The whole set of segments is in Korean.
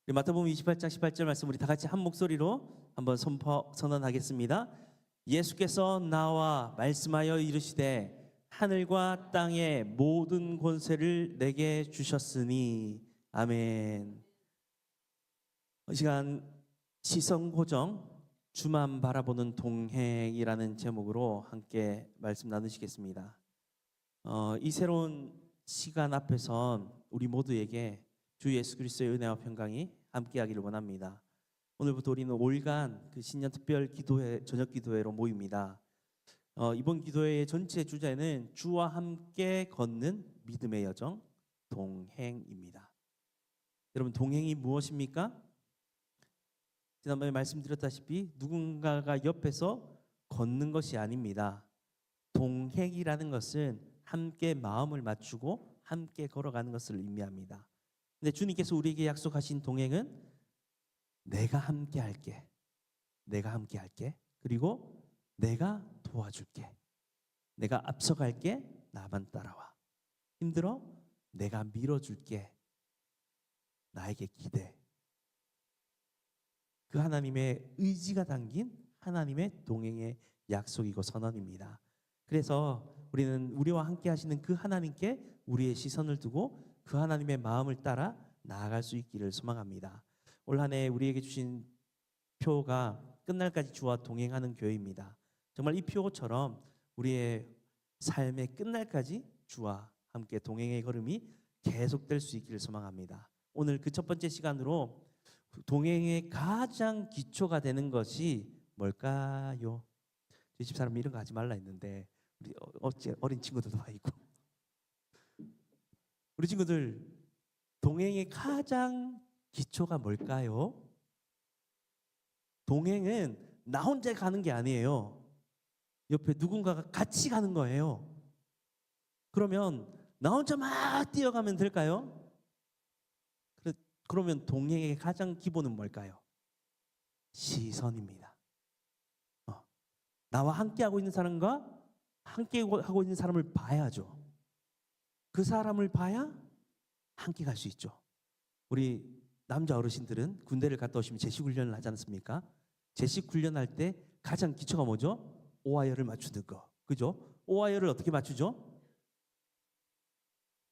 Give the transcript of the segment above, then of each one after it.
우리 마태복음 28장 18절 말씀 우리 다 같이 한 목소리로 한번 선언하겠습니다. 예수께서 나와 말씀하여 이르시되 하늘과 땅의 모든 권세를 내게 주셨으니 아멘. 이 시간 시선 고정 주만 바라보는 동행이라는 제목으로 함께 말씀 나누시겠습니다. 이 새로운 시간 앞에선 우리 모두에게 주 예수 그리스도의 은혜와 평강이 함께하기를 원합니다. 오늘부터 우리는 올간 그 신년 특별 기도회 저녁 기도회로 모입니다. 이번 기도회의 전체 주제는 주와 함께 걷는 믿음의 여정 동행입니다. 여러분, 동행이 무엇입니까? 지난번에 말씀드렸다시피 누군가가 옆에서 걷는 것이 아닙니다. 동행이라는 것은 함께 마음을 맞추고 함께 걸어가는 것을 의미합니다. 근데 주님께서 우리에게 약속하신 동행은 내가 함께 할게. 내가 함께 할게. 그리고 내가 도와줄게. 내가 앞서갈게. 나만 따라와. 힘들어? 내가 밀어줄게. 나에게 기대. 그 하나님의 의지가 담긴 하나님의 동행의 약속이고 선언입니다. 그래서 우리는 우리와 함께 하시는 그 하나님께 우리의 시선을 두고 그 하나님의 마음을 따라 나아갈 수 있기를 소망합니다. 올 한 해 우리에게 주신 표가 끝날까지 주와 동행하는 교회입니다. 정말 이 표처럼 우리의 삶의 끝날까지 주와 함께 동행의 걸음이 계속될 수 있기를 소망합니다. 오늘 그 첫 번째 시간으로 동행의 가장 기초가 되는 것이 뭘까요? 저희 집사람 이런 거 하지 말라 했는데 우리 어째 어린 친구들도 와 있고 우리 친구들 동행의 가장 기초가 뭘까요? 동행은 나 혼자 가는 게 아니에요. 옆에 누군가가 같이 가는 거예요. 그러면 나 혼자 막 뛰어가면 될까요? 그러면 동행의 가장 기본은 뭘까요? 시선입니다. 나와 함께하고 있는 사람과 함께하고 있는 사람을 봐야죠. 그 사람을 봐야 함께 갈 수 있죠. 우리 남자 어르신들은 군대를 갔다 오시면 제식훈련을 하지 않습니까? 제식훈련할 때 가장 기초가 뭐죠? 오와이어를 맞추는 거. 그죠? 오와이어를 어떻게 맞추죠?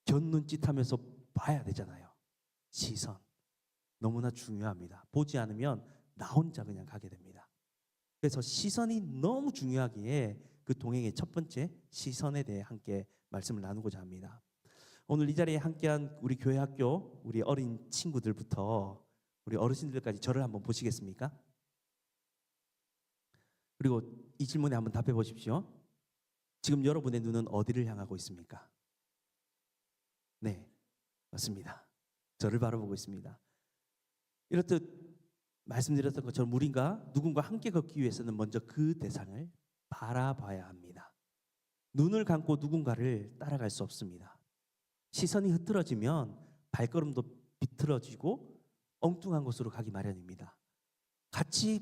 견눈짓하면서 봐야 되잖아요. 시선. 너무나 중요합니다. 보지 않으면 나 혼자 그냥 가게 됩니다. 그래서 시선이 너무 중요하기에 그 동행의 첫 번째 시선에 대해 함께 말씀을 나누고자 합니다. 오늘 이 자리에 함께한 우리 교회 학교 우리 어린 친구들부터 우리 어르신들까지 저를 한번 보시겠습니까? 그리고 이 질문에 한번 답해 보십시오. 지금 여러분의 눈은 어디를 향하고 있습니까? 네, 맞습니다. 저를 바라보고 있습니다. 이렇듯 말씀드렸던 것처럼 우리가 누군가 함께 걷기 위해서는 먼저 그 대상을 바라봐야 합니다. 눈을 감고 누군가를 따라갈 수 없습니다. 시선이 흐트러지면 발걸음도 비틀어지고 엉뚱한 곳으로 가기 마련입니다.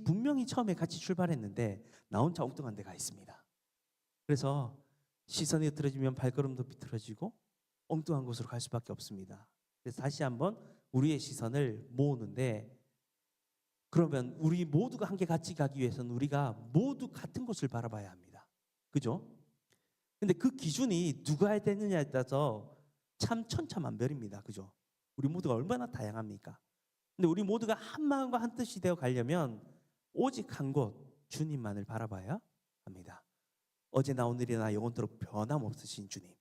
분명히 처음에 같이 출발했는데 나 혼자 엉뚱한 데 가 있습니다. 그래서 시선이 흐트러지면 발걸음도 비틀어지고 엉뚱한 곳으로 갈 수밖에 없습니다. 그래서 다시 한번 우리의 시선을 모으는데 그러면 우리 모두가 함께 같이 가기 위해서는 우리가 모두 같은 곳을 바라봐야 합니다. 그죠? 근데 그 기준이 누가 해야 되느냐에 따라서 참 천차만별입니다. 그죠? 우리 모두가 얼마나 다양합니까? 근데 우리 모두가 한 마음과 한 뜻이 되어 가려면 오직 한 곳, 주님만을 바라봐야 합니다. 어제나 오늘이나 영원토록 변함없으신 주님,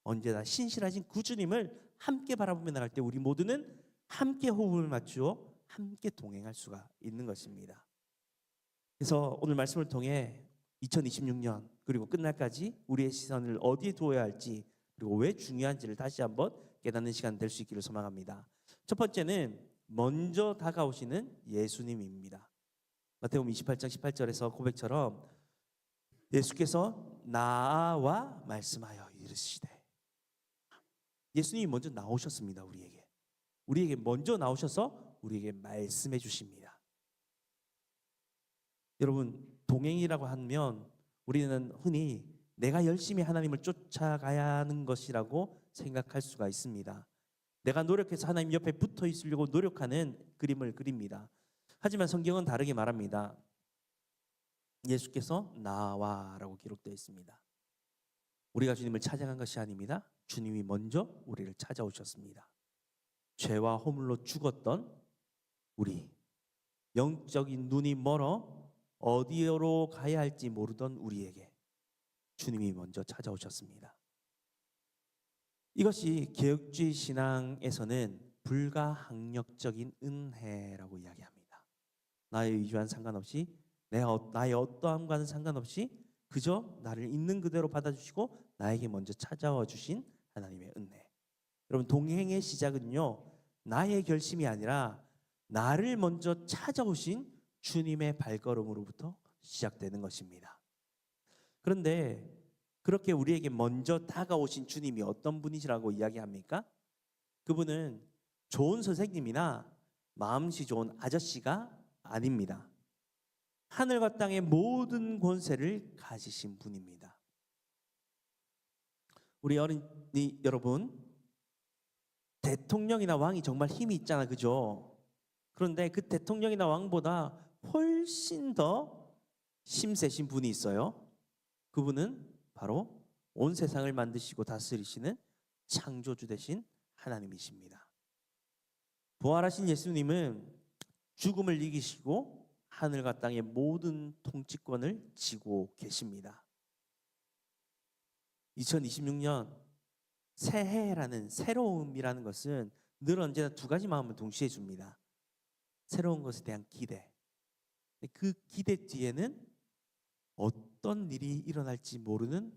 언제나 신실하신 그 주님을 함께 바라보며 나갈 때 우리 모두는 함께 호흡을 맞추어 함께 동행할 수가 있는 것입니다. 그래서 오늘 말씀을 통해 2026년 그리고 끝날까지 우리의 시선을 어디에 두어야 할지 그리고 왜 중요한지를 다시 한번 깨닫는 시간 될 수 있기를 소망합니다. 첫 번째는 먼저 다가오시는 예수님입니다. 마태복음 28장 18절에서 고백처럼 예수께서 나와 말씀하여 이르시되 예수님이 먼저 나오셨습니다. 우리에게 먼저 나오셔서 우리에게 말씀해 주십니다. 여러분, 동행이라고 하면 우리는 흔히 내가 열심히 하나님을 쫓아가야 하는 것이라고 생각할 수가 있습니다. 내가 노력해서 하나님 옆에 붙어 있으려고 노력하는 그림을 그립니다. 하지만 성경은 다르게 말합니다. 예수께서 나와라고 기록되어 있습니다. 우리가 주님을 찾아간 것이 아닙니다. 주님이 먼저 우리를 찾아오셨습니다. 죄와 허물로 죽었던 우리, 영적인 눈이 멀어 어디로 가야 할지 모르던 우리에게 주님이 먼저 찾아오셨습니다. 이것이 개혁주의 신앙에서는 불가항력적인 은혜라고 이야기합니다. 나의 의지와는 상관없이, 나의 어떠함과는 상관없이 그저 나를 있는 그대로 받아주시고 나에게 먼저 찾아와 주신 하나님의 은혜. 여러분, 동행의 시작은요, 나의 결심이 아니라 나를 먼저 찾아오신 주님의 발걸음으로부터 시작되는 것입니다. 그런데 그렇게 우리에게 먼저 다가오신 주님이 어떤 분이시라고 이야기합니까? 그분은 좋은 선생님이나 마음씨 좋은 아저씨가 아닙니다. 하늘과 땅의 모든 권세를 가지신 분입니다. 우리 어린이 여러분, 대통령이나 왕이 정말 힘이 있잖아, 그죠? 그런데 그 대통령이나 왕보다 훨씬 더 힘세신 분이 있어요. 그분은 바로 온 세상을 만드시고 다스리시는 창조주 되신 하나님이십니다. 부활하신 예수님은 죽음을 이기시고 하늘과 땅의 모든 통치권을 쥐고 계십니다. 2026년 새해라는 새로움이라는 것은 늘 언제나 두 가지 마음을 동시에 줍니다. 새로운 것에 대한 기대. 그 기대 뒤에는 어떤 일이 일어날지 모르는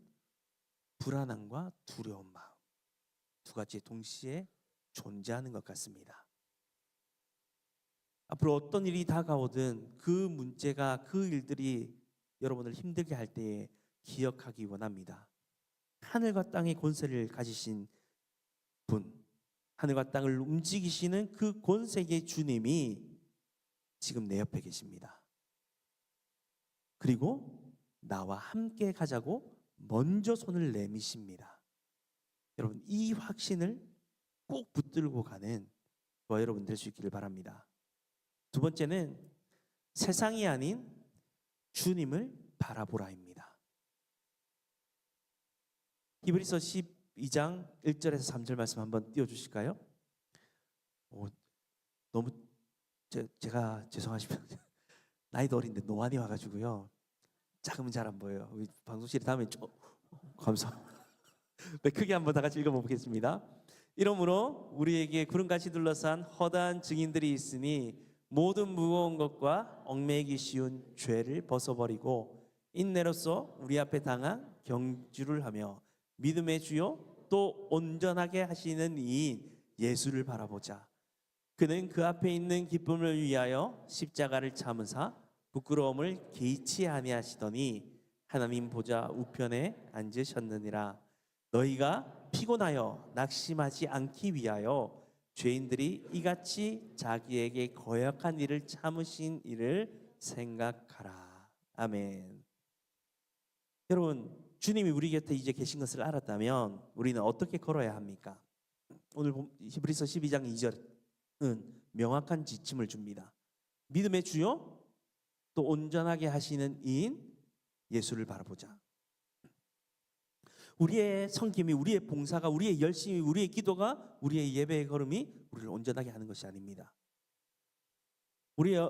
불안함과 두려운 마음. 두 가지 동시에 존재하는 것 같습니다. 앞으로 어떤 일이 다가오든 그 문제가, 그 일들이 여러분을 힘들게 할 때에 기억하기 원합니다. 하늘과 땅의 권세를 가지신 분, 하늘과 땅을 움직이시는 그 권세의 주님이 지금 내 옆에 계십니다. 그리고 나와 함께 가자고 먼저 손을 내미십니다. 여러분, 이 확신을 꼭 붙들고 가는 저와 여러분 될 수 있기를 바랍니다. 두 번째는 세상이 아닌 주님을 바라보라입니다. 히브리서 12장 1절에서 3절 말씀 한번 띄워주실까요? 너무 제가 죄송하시면 나이도 어린데 노안이 와가지고요, 작으면 잘 안 보여요. 우리 방송실에 다음에 좀 감사합니다. 네, 크게 한번 다 같이 읽어보겠습니다. 이러므로 우리에게 구름같이 둘러싼 허다한 증인들이 있으니 모든 무거운 것과 얽매이기 쉬운 죄를 벗어버리고 인내로써 우리 앞에 당한 경주를 하며 믿음의 주요 또 온전하게 하시는 이인 예수를 바라보자. 그는 그 앞에 있는 기쁨을 위하여 십자가를 참으사 부끄러움을 개의치 아니하시더니 하나님 보좌 우편에 앉으셨느니라. 너희가 피곤하여 낙심하지 않기 위하여 죄인들이 이같이 자기에게 거역한 일을 참으신 일을 생각하라. 아멘. 여러분, 주님이 우리 곁에 이제 계신 것을 알았다면 우리는 어떻게 걸어야 합니까? 오늘 히브리서 12장 2절은 명확한 지침을 줍니다. 믿음의 주요 또 온전하게 하시는 이인 예수를 바라보자. 우리의 섬김이, 우리의 봉사가, 우리의 열심이, 우리의 기도가, 우리의 예배의 걸음이 우리를 온전하게 하는 것이 아닙니다. 우리의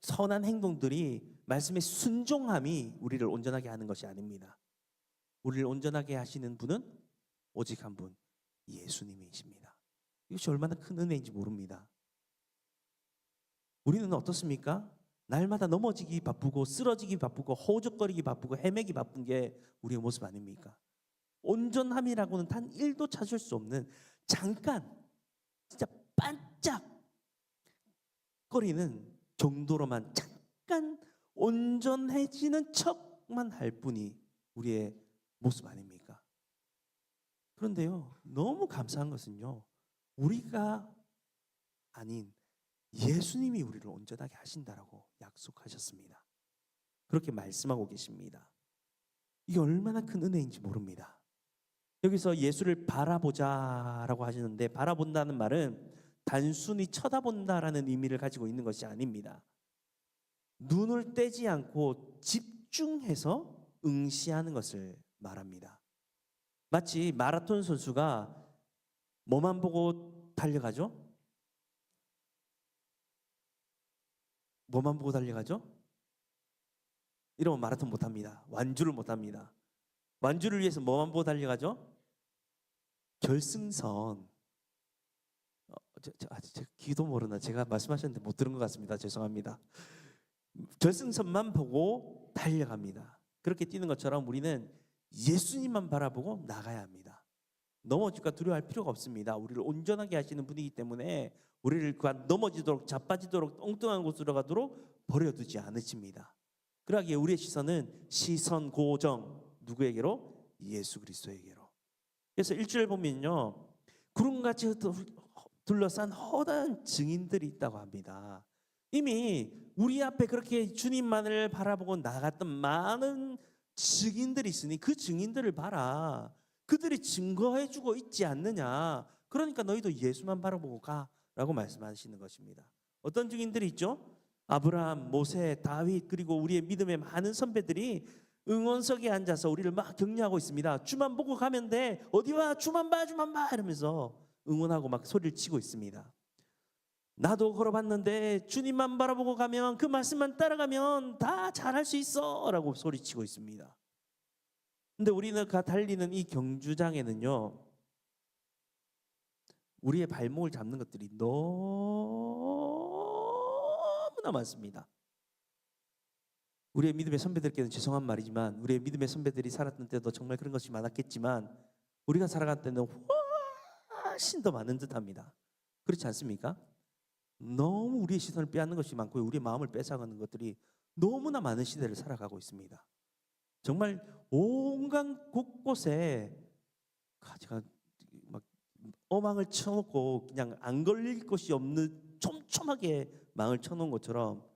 선한 행동들이, 말씀의 순종함이 우리를 온전하게 하는 것이 아닙니다. 우리를 온전하게 하시는 분은 오직 한 분, 예수님이십니다. 이것이 얼마나 큰 은혜인지 모릅니다. 우리는 어떻습니까? 날마다 넘어지기 바쁘고 쓰러지기 바쁘고 허우적거리기 바쁘고 헤매기 바쁜 게 우리의 모습 아닙니까? 온전함이라고는 단 1도 찾을 수 없는, 잠깐 진짜 반짝거리는 정도로만 잠깐 온전해지는 척만 할 뿐이 우리의 모습 아닙니까? 그런데요, 너무 감사한 것은요, 우리가 아닌 예수님이 우리를 온전하게 하신다라고 약속하셨습니다. 그렇게 말씀하고 계십니다. 이게 얼마나 큰 은혜인지 모릅니다. 여기서 예수를 바라보자라고 하시는데, 바라본다는 말은 단순히 쳐다본다라는 의미를 가지고 있는 것이 아닙니다. 눈을 떼지 않고 집중해서 응시하는 것을 말합니다. 마치 마라톤 선수가 뭐만 보고 달려가죠? 뭐만 보고 달려가죠? 이러면 마라톤 못합니다. 완주를 못합니다. 완주를 위해서 뭐만 보고 달려가죠? 결승선. 제가 기도 모르나 제가 말씀하셨는데 못 들은 것 같습니다. 죄송합니다. 결승선만 보고 달려갑니다. 그렇게 뛰는 것처럼 우리는 예수님만 바라보고 나가야 합니다. 넘어질까 두려워할 필요가 없습니다. 우리를 온전하게 하시는 분이기 때문에 우리를 그간 넘어지도록 자빠지도록 엉뚱한 곳으로 가도록 버려두지 않으십니다. 그러기에 우리의 시선은 시선 고정, 누구에게로? 예수 그리스도에게로. 그래서 1절 보면요, 구름같이 둘러싼 허다한 증인들이 있다고 합니다. 이미 우리 앞에 그렇게 주님만을 바라보고 나갔던 많은 증인들이 있으니 그 증인들을 봐라. 그들이 증거해주고 있지 않느냐. 그러니까 너희도 예수만 바라보고 가라고 말씀하시는 것입니다. 어떤 증인들이 있죠? 아브라함, 모세, 다윗, 그리고 우리의 믿음의 많은 선배들이 응원석에 앉아서 우리를 막 격려하고 있습니다. 주만 보고 가면 돼. 어디 봐, 주만 봐, 주만 봐 이러면서 응원하고 막 소리를 치고 있습니다. 나도 걸어봤는데 주님만 바라보고 가면, 그 말씀만 따라가면 다 잘할 수 있어 라고 소리치고 있습니다. 근데 우리는 달리는 이 경주장에는요, 우리의 발목을 잡는 것들이 너무나 많습니다. 우리의 믿음의 선배들께는 죄송한 말이지만, 우리의 믿음의 선배들이 살았던 때도 정말 그런 것이 많았겠지만 우리가 살아갈 때는 훨씬 더 많은 듯합니다. 그렇지 않습니까? 너무 우리의 시선을 빼앗는 것이 많고 우리의 마음을 뺏어가는 것들이 너무나 많은 시대를 살아가고 있습니다. 정말 온갖 곳곳에 제가 막 어망을 쳐놓고 그냥 안 걸릴 것이 없는 촘촘하게 망을 쳐놓은 것처럼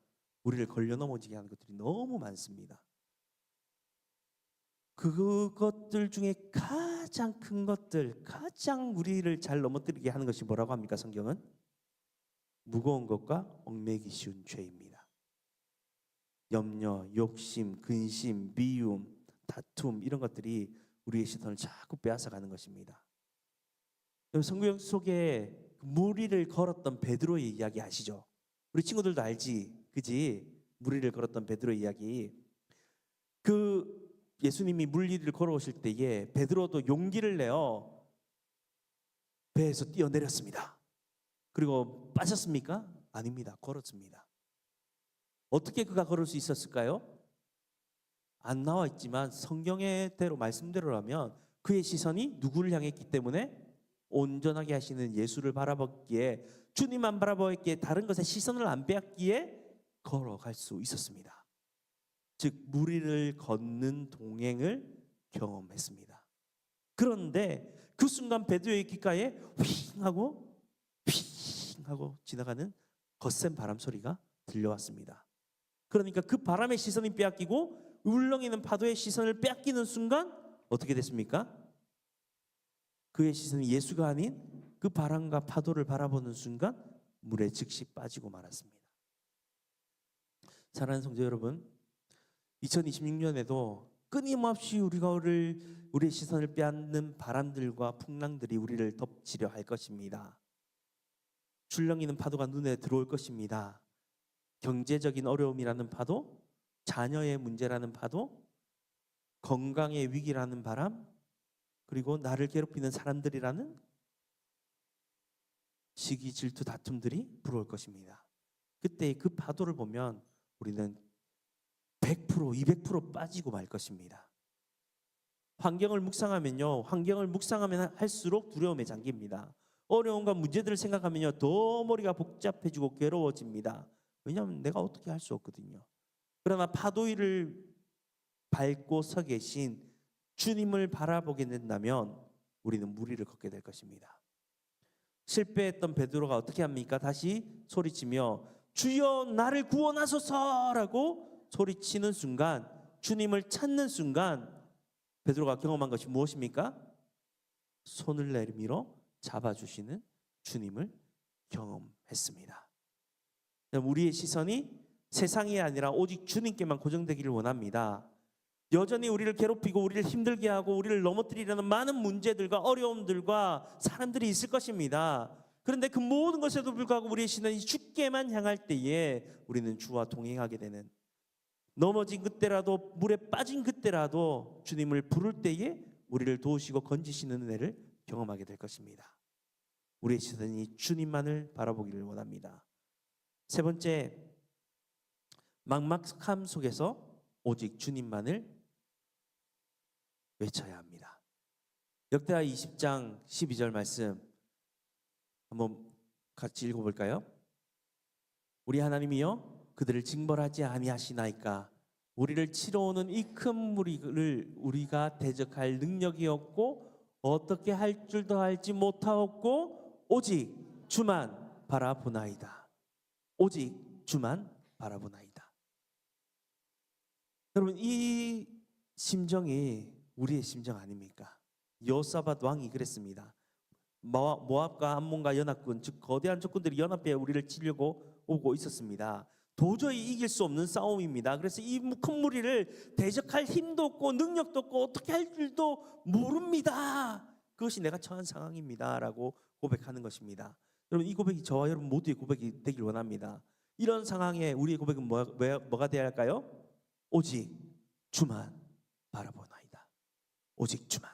우리를 걸려 넘어지게 하는 것들이 너무 많습니다. 그것들 중에 가장 큰 것들, 가장 우리를 잘 넘어뜨리게 하는 것이 뭐라고 합니까? 성경은 무거운 것과 얽매기 쉬운 죄입니다. 염려, 욕심, 근심, 미움, 다툼, 이런 것들이 우리의 시선을 자꾸 빼앗아가는 것입니다. 성경 속에 무리를 걸었던 베드로의 이야기 아시죠? 우리 친구들도 알지, 그지? 무리를 걸었던 베드로의 이야기. 그 예수님이 물리를 걸어오실 때에 베드로도 용기를 내어 배에서 뛰어내렸습니다. 그리고 빠졌습니까? 아닙니다. 걸었습니다. 어떻게 그가 걸을 수 있었을까요? 안 나와 있지만 성경의 대로 말씀대로라면 그의 시선이 누구를 향했기 때문에? 온전하게 하시는 예수를 바라봤기에, 주님만 바라봤기에, 다른 것에 시선을 안 빼앗기에 걸어갈 수 있었습니다. 즉 무리를 걷는 동행을 경험했습니다. 그런데 그 순간 베드로의 귓가에 휘잉 하고 지나가는 거센 바람 소리가 들려왔습니다. 그러니까 그 바람의 시선이 빼앗기고 울렁이는 파도의 시선을 빼앗기는 순간 어떻게 됐습니까? 그의 시선이 예수가 아닌 그 바람과 파도를 바라보는 순간 물에 즉시 빠지고 말았습니다. 사랑하는 성도 여러분, 2026년에도 끊임없이 우리의 시선을 빼앗는 바람들과 풍랑들이 우리를 덮치려 할 것입니다. 출렁이는 파도가 눈에 들어올 것입니다. 경제적인 어려움이라는 파도, 자녀의 문제라는 파도, 건강의 위기라는 바람, 그리고 나를 괴롭히는 사람들이라는 시기, 질투, 다툼들이 불어올 것입니다. 그때 그 파도를 보면 우리는 100%, 200% 빠지고 말 것입니다. 환경을 묵상하면요, 환경을 묵상하면 할수록 두려움에 잠깁니다. 어려움과 문제들을 생각하면요, 더 머리가 복잡해지고 괴로워집니다. 왜냐하면 내가 어떻게 할 수 없거든요. 그러나 파도 위를 밟고 서 계신 주님을 바라보게 된다면 우리는 무리를 걷게 될 것입니다. 실패했던 베드로가 어떻게 합니까? 다시 소리치며 주여 나를 구원하소서라고 소리치는 순간, 주님을 찾는 순간 베드로가 경험한 것이 무엇입니까? 손을 내밀어 잡아주시는 주님을 경험했습니다. 우리의 시선이 세상이 아니라 오직 주님께만 고정되기를 원합니다. 여전히 우리를 괴롭히고 우리를 힘들게 하고 우리를 넘어뜨리려는 많은 문제들과 어려움들과 사람들이 있을 것입니다. 그런데 그 모든 것에도 불구하고 우리의 시선이 주께만 향할 때에 우리는 주와 동행하게 되는, 넘어진 그때라도 물에 빠진 그때라도 주님을 부를 때에 우리를 도우시고 건지시는 은혜를 경험하게 될 것입니다. 우리의 시선이 주님만을 바라보기를 원합니다. 세 번째, 막막함 속에서 오직 주님만을 외쳐야 합니다. 역대하 20장 12절 말씀 한번 같이 읽어볼까요? 우리 하나님이여 그들을 징벌하지 아니하시나이까. 우리를 치러 오는 이 큰 무리를 우리가 대적할 능력이 없고 어떻게 할 줄도 알지 못하옵고 오직 주만 바라보나이다. 오직 주만 바라보나이다. 여러분, 이 심정이 우리의 심정 아닙니까? 여호사밧 왕이 그랬습니다. 모압과 암몬과 연합군, 즉 거대한 적군들이 연합해 우리를 치려고 오고 있었습니다. 도저히 이길 수 없는 싸움입니다. 그래서 이 큰 무리를 대적할 힘도 없고 능력도 없고 어떻게 할 줄도 모릅니다. 그것이 내가 처한 상황입니다 라고 고백하는 것입니다. 여러분, 이 고백이 저와 여러분 모두의 고백이 되길 원합니다. 이런 상황에 우리의 고백은 뭐가 되어야 할까요? 오직 주만 바라보나이다. 오직 주만.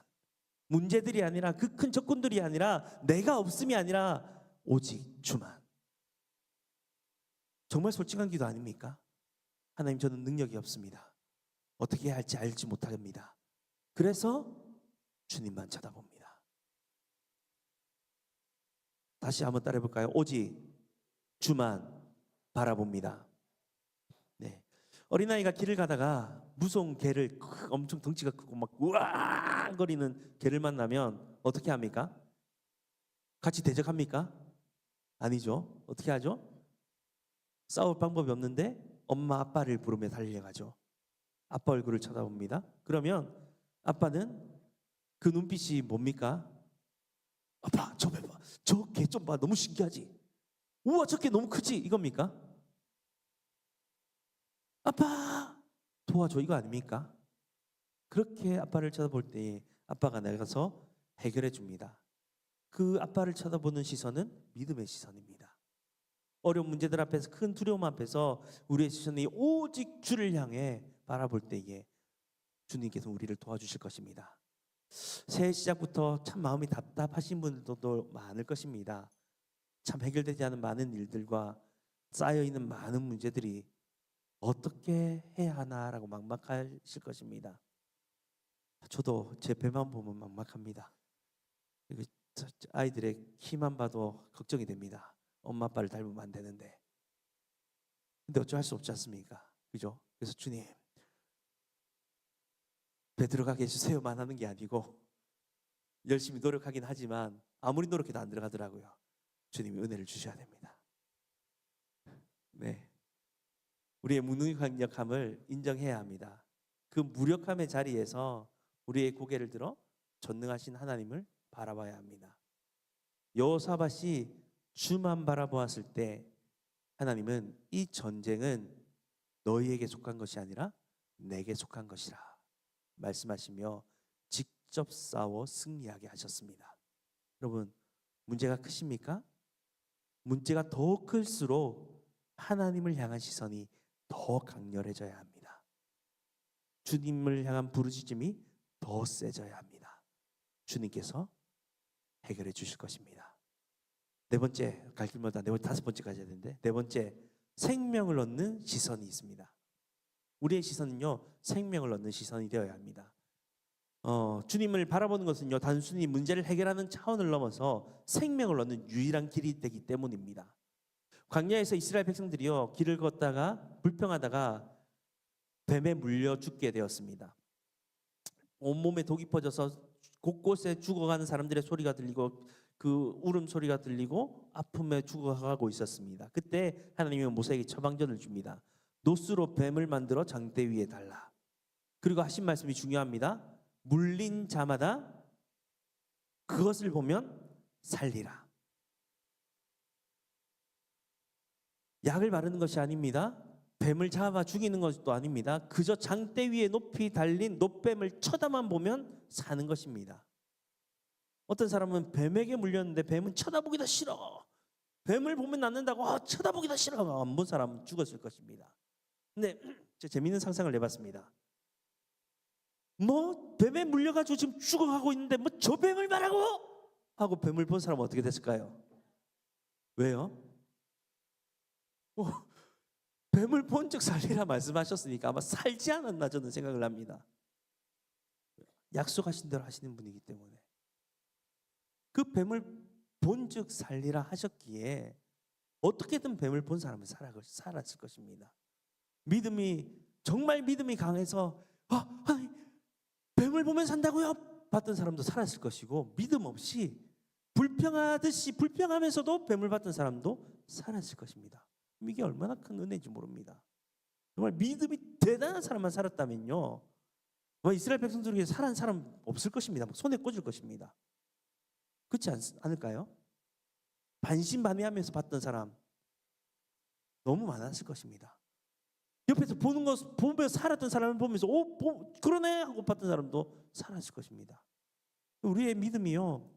문제들이 아니라 그 큰 적군들이 아니라 내가 없음이 아니라 오직 주만. 정말 솔직한 기도 아닙니까? 하나님, 저는 능력이 없습니다. 어떻게 해야 할지 알지 못합니다. 그래서 주님만 쳐다봅니다. 다시 한번 따라해 볼까요? 오직 주만 바라봅니다. 네. 어린아이가 길을 가다가 무서운 개를, 엄청 덩치가 크고 막 우왕 거리는 개를 만나면 어떻게 합니까? 같이 대적합니까? 아니죠. 어떻게 하죠? 싸울 방법이 없는데 엄마 아빠를 부르며 달려가죠. 아빠 얼굴을 쳐다봅니다. 그러면 아빠는 그 눈빛이 뭡니까? 아빠 저 봐, 저 개 좀 봐, 너무 신기하지? 우와 저 개 너무 크지? 이겁니까? 아빠 도와줘, 이거 아닙니까? 그렇게 아빠를 쳐다볼 때 아빠가 나가서 해결해 줍니다. 그 아빠를 쳐다보는 시선은 믿음의 시선입니다. 어려운 문제들 앞에서, 큰 두려움 앞에서 우리의 시선이 오직 주를 향해 바라볼 때에 주님께서 우리를 도와주실 것입니다. 새해 시작부터 참 마음이 답답하신 분들도 많을 것입니다. 참 해결되지 않은 많은 일들과 쌓여있는 많은 문제들이 어떻게 해야 하나라고 막막하실 것입니다. 저도 제 배만 보면 막막합니다. 아이들의 키만 봐도 걱정이 됩니다. 엄마 아빠를 닮으면 안 되는데. 근데 어쩔 수 없지 않습니까? 그죠? 그래서 주님, 배 들어가게 해주세요만 하는 게 아니고 열심히 노력하긴 하지만 아무리 노력해도 안 들어가더라고요. 주님이 은혜를 주셔야 됩니다. 네, 우리의 무능력함을 인정해야 합니다. 그 무력함의 자리에서 우리의 고개를 들어 전능하신 하나님을 바라봐야 합니다. 여호사밧이 주만 바라보았을 때 하나님은 이 전쟁은 너희에게 속한 것이 아니라 내게 속한 것이라 말씀하시며 직접 싸워 승리하게 하셨습니다. 여러분, 문제가 크십니까? 문제가 더 클수록 하나님을 향한 시선이 더 강렬해져야 합니다. 주님을 향한 부르짖음이 더 세져야 합니다. 주님께서 해결해 주실 것입니다. 네 번째, 갈 길마다 다섯 번째 가야 되는데, 네 번째, 생명을 얻는 시선이 있습니다. 우리의 시선은요, 생명을 얻는 시선이 되어야 합니다. 주님을 바라보는 것은요, 단순히 문제를 해결하는 차원을 넘어서 생명을 얻는 유일한 길이 되기 때문입니다. 광야에서 이스라엘 백성들이요, 길을 걷다가 불평하다가 뱀에 물려 죽게 되었습니다. 온몸에 독이 퍼져서 곳곳에 죽어가는 사람들의 소리가 들리고 그 울음소리가 들리고 아픔에 죽어가고 있었습니다. 그때 하나님은 모세에게 처방전을 줍니다. 노스로 뱀을 만들어 장대 위에 달라. 그리고 하신 말씀이 중요합니다. 물린 자마다 그것을 보면 살리라. 약을 바르는 것이 아닙니다. 뱀을 잡아 죽이는 것도 아닙니다. 그저 장대 위에 높이 달린 놋뱀을 쳐다만 보면 사는 것입니다. 어떤 사람은 뱀에게 물렸는데 뱀은 쳐다보기도 싫어. 뱀을 보면 낫는다고 쳐다보기도 싫어. 안 본 사람은 죽었을 것입니다. 근데 재미있는 상상을 해봤습니다. 뭐 뱀에 물려가지고 지금 죽어가고 있는데 뭐 저 뱀을 말하고 하고 뱀을 본 사람은 어떻게 됐을까요? 왜요? 뱀을 본 즉 살리라 말씀하셨으니까 아마 살지 않았나 저는 생각을 합니다. 약속하신 대로 하시는 분이기 때문에. 그 뱀을 본 즉 살리라 하셨기에 어떻게든 뱀을 본 사람은 살았을 것입니다. 정말 믿음이 강해서 뱀을 보면 산다고요? 봤던 사람도 살았을 것이고, 믿음 없이 불평하면서도 뱀을 봤던 사람도 살았을 것입니다. 이게 얼마나 큰 은혜인지 모릅니다. 정말 믿음이 대단한 사람만 살았다면요, 이스라엘 백성들 중에 살아난 사람 없을 것입니다. 손에 꽂을 것입니다. 그렇지 않을까요? 반신반의하면서 봤던 사람 너무 많았을 것입니다. 옆에서 보는 것 보면서 살았던 사람을 보면서 그러네 하고 봤던 사람도 살았을 것입니다. 우리의 믿음이요,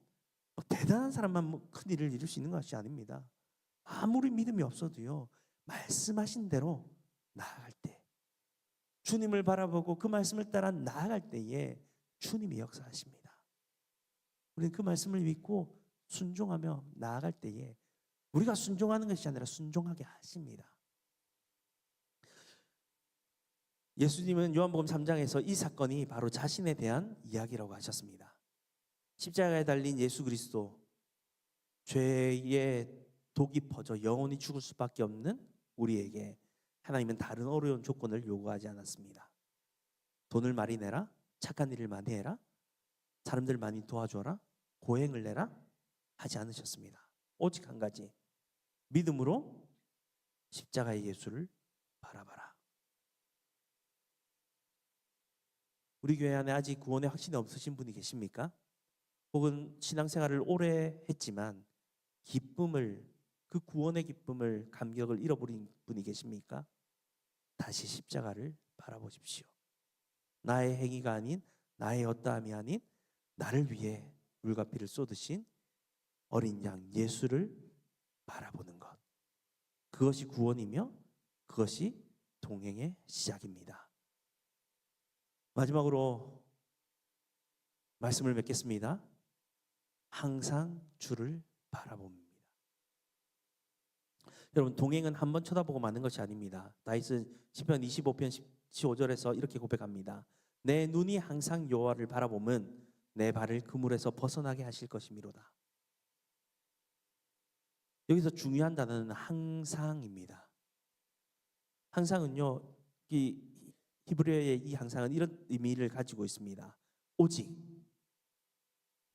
대단한 사람만 큰 일을 이룰 수 있는 것이 아닙니다. 아무리 믿음이 없어도요, 말씀하신 대로 나아갈 때, 주님을 바라보고 그 말씀을 따라 나아갈 때에 주님이 역사하십니다. 우리는 그 말씀을 믿고 순종하며 나아갈 때에 우리가 순종하는 것이 아니라 순종하게 하십니다. 예수님은 요한복음 3장에서 이 사건이 바로 자신에 대한 이야기라고 하셨습니다. 십자가에 달린 예수 그리스도, 죄의 독이 퍼져 영원히 죽을 수밖에 없는 우리에게 하나님은 다른 어려운 조건을 요구하지 않았습니다. 돈을 많이 내라, 착한 일을 많이 해라, 사람들 많이 도와줘라, 고행을 내라 하지 않으셨습니다. 오직 한 가지, 믿음으로 십자가의 예수를 바라봐라. 우리 교회 안에 아직 구원의 확신이 없으신 분이 계십니까? 혹은 신앙생활을 오래 했지만 그 구원의 기쁨을, 감격을 잃어버린 분이 계십니까? 다시 십자가를 바라보십시오. 나의 행위가 아닌, 나의 어떠함이 아닌, 나를 위해 물과 피를 쏟으신 어린 양 예수를 바라보는 것, 그것이 구원이며 그것이 동행의 시작입니다. 마지막으로 말씀을 맺겠습니다. 항상 주를 바라봅니다. 여러분, 동행은 한번 쳐다보고 마는 것이 아닙니다. 다윗은 시편 25편 15절에서 이렇게 고백합니다. 내 눈이 항상 여호와를 바라보면 내 발을 그물에서 벗어나게 하실 것이미로다. 여기서 중요한 단어는 항상입니다. 항상은요, 이 히브리어의 이 항상은 이런 의미를 가지고 있습니다. 오직,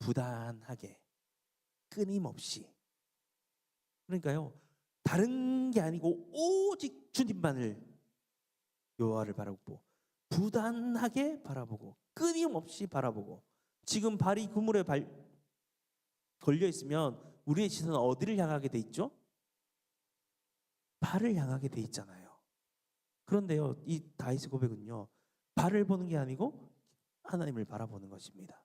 부단하게, 끊임없이. 그러니까요, 다른 게 아니고 오직 주님만을, 여호와를 바라보고 부단하게 바라보고 끊임없이 바라보고. 지금 발이 그물에 걸려 있으면 우리의 시선은 어디를 향하게 돼 있죠? 발을 향하게 돼 있잖아요. 그런데요, 이 다윗의 고백은요, 발을 보는 게 아니고 하나님을 바라보는 것입니다.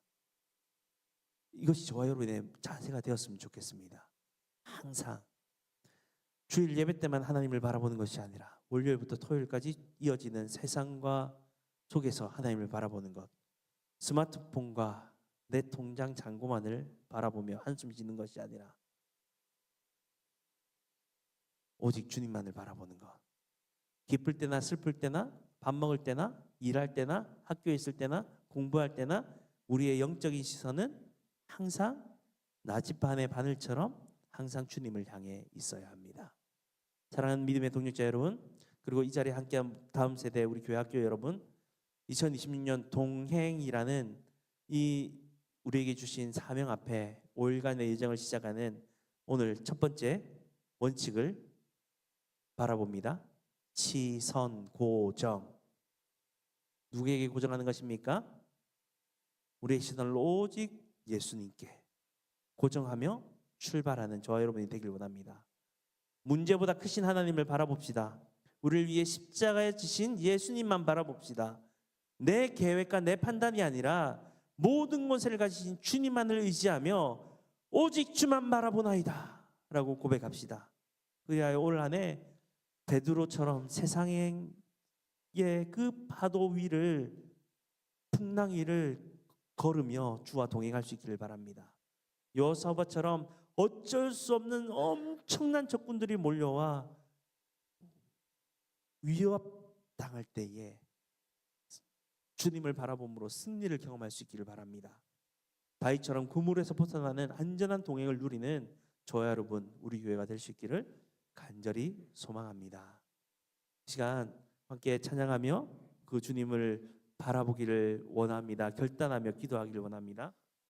이것이 저와 여러분의 자세가 되었으면 좋겠습니다. 항상 주일 예배 때만 하나님을 바라보는 것이 아니라 월요일부터 토요일까지 이어지는 세상과 속에서 하나님을 바라보는 것, 스마트폰과 내 통장 잔고만을 바라보며 한숨 쉬는 것이 아니라 오직 주님만을 바라보는 것. 기쁠 때나 슬플 때나 밥 먹을 때나 일할 때나 학교에 있을 때나 공부할 때나 우리의 영적인 시선은 항상 나룻밤의 바늘처럼 항상 주님을 향해 있어야 합니다. 사랑하는 믿음의 동역자 여러분, 그리고 이 자리에 함께한 다음 세대 우리 교회 학교 여러분, 2026년 동행이라는 이 우리에게 주신 사명 앞에 5일간의 여정을 시작하는 오늘 첫 번째 원칙을 바라봅니다. 시선고정. 누구에게 고정하는 것입니까? 우리의 시선을 오직 예수님께, 고정하며 출발하는 저와 여러분이 되길 원합니다. 문제보다 크신 하나님을 바라봅시다. 우리를 위해 십자가에 지신 예수님만 바라봅시다. 내 계획과 내 판단이 아니라 모든 것을 가지신 주님만을 의지하며 오직 주만 바라보나이다 라고 고백합시다. 그리하여 올 한 해 베드로처럼 세상의 그 파도 위를 풍랑 위를 걸으며 주와 동행할 수 있기를 바랍니다. 여호사밧처럼 어쩔 수 없는 엄청난 적군들이 몰려와 위협당할 때에 주님을 바라봄으로 승리를 경험할 수 있기를 바랍니다. 다윗처럼 그물에서 벗어나는 안전한 동행을 누리는 저와 여러분, 우리 교회가 될 수 있기를 간절히 소망합니다. 이 시간 함께 찬양하며 그 주님을 바라보기를 원합니다. 결단하며 기도하기를 원합니다.